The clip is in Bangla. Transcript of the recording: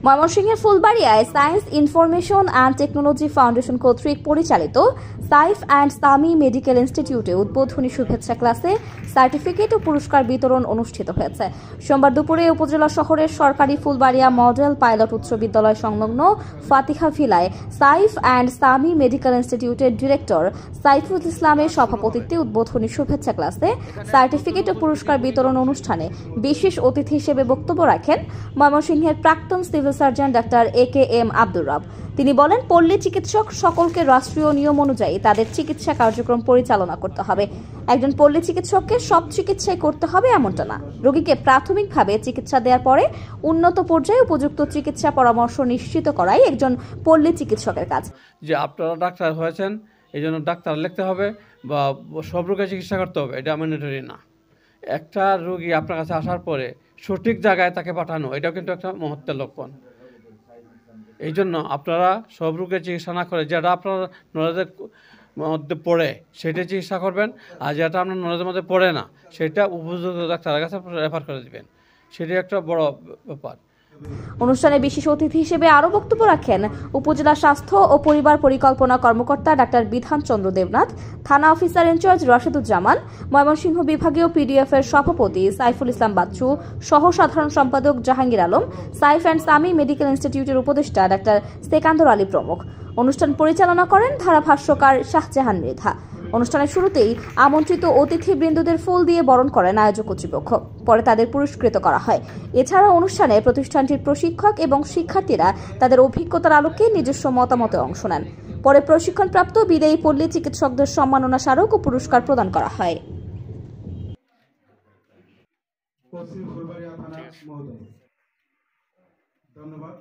ময়মনসিংহের ফুলবাড়িয়ায় science information and technology foundation কর্তৃক পরিচালিত সাইফ অ্যান্ড সামি মেডিকেল ইনস্টিটিউটে উদ্বোধনী শুভেচ্ছা ক্লাসে সার্টিফিকেট ও পুরস্কার বিতরণ অনুষ্ঠিত হয়েছে। সোমবার দুপুরে উপজেলা শহরের সরকারি ফুলবাড়িয়া মডেল পাইলট উচ্চ বিদ্যালয় সংলগ্ন ফাতিহা ভিলায় সাইফ অ্যান্ড সামি মেডিকেল ইনস্টিটিউটের ডিরেক্টর সাইফুল ইসলামের সভাপতিত্বে উদ্বোধনী শুভেচ্ছা ক্লাসে সার্টিফিকেট ও পুরস্কার বিতরণ অনুষ্ঠানে বিশেষ অতিথি হিসেবে বক্তব্য রাখেন ময়মনসিংহের প্রাক্তন civil surgeon doctor AKM Abdur রব। তিনি বলেন, পল্লী চিকিৎসক সকলকে রাষ্ট্রীয় নিয়ম অনুযায়ী তাদের চিকিৎসা কার্যক্রম পরিচালনা করতে হবে। একজন পল্লী চিকিৎসককে সব চিকিৎসাই করতে হবে এমনটা না। রোগীকে প্রাথমিকভাবে চিকিৎসা দেওয়ার পরে উন্নত পর্যায়ে উপযুক্ত চিকিৎসা পরামর্শ নিশ্চিত করাই একজন পল্লী চিকিৎসকের কাজ। যে আপনারা ডাক্তার হয়েছেন এই জন্য ডাক্তার লিখতে হবে বা সব রোগের চিকিৎসা করতে হবে, এটা ম্যান্ডেটরি না। একটা রোগী আপনার কাছে আসার পরে সঠিক জায়গায় তাকে পাঠানো, এটাও কিন্তু একটা মহত্বের লক্ষণ। এই জন্য আপনারা সব রোগের চিকিৎসা না করে যেটা আপনার নলেজের মধ্যে পড়ে সেটা চিকিৎসা করবেন, আর যেটা আপনার নলেজের মধ্যে পড়ে না সেটা উপযুক্ত ডাক্তারের কাছে রেফার করে দেবেন। সেটাই একটা বড় ব্যাপার। অনুষ্ঠানে বিশেষ অতিথি হিসেবে আরও বক্তব্য রাখেন উপজেলা স্বাস্থ্য ও পরিবার পরিকল্পনা কর্মকর্তা ডাক্তার বিধান চন্দ্র দেবনাথ, থানা অফিসার ইনচার্জ রাশেদুজ্জামান, ময়মনসিংহ বিভাগীয় PDF এর সভাপতি সাইফুল ইসলাম বাচ্চু, সহ সাধারণ সম্পাদক জাহাঙ্গীর আলম, সাইফ অ্যান্ড সামি মেডিকেল ইনস্টিটিউটের উপদেষ্টা ডাক্তার সেকান্দর আলী প্রমুখ। অনুষ্ঠান পরিচালনা করেন ধারাভাষ্যকার শাহজাহান মৃধা। অনুষ্ঠানের শুরুতেই আমন্ত্রিত অতিথিবৃন্দদের ফুল দিয়ে বরণ করেন আয়োজক কর্তৃপক্ষ। পরে তাদের পুরস্কৃত করা হয়। এছাড়া অনুষ্ঠানে প্রতিষ্ঠানটির প্রশিক্ষক এবং শিক্ষার্থীরা তাদের অভিজ্ঞতার আলোকে নিজস্ব মতামতে অংশ নেন। পরে প্রশিক্ষণপ্রাপ্ত বিদায়ী পল্লী চিকিৎসকদের সম্মাননা স্মারক ও পুরস্কার প্রদান করা হয়। ধন্যবাদ।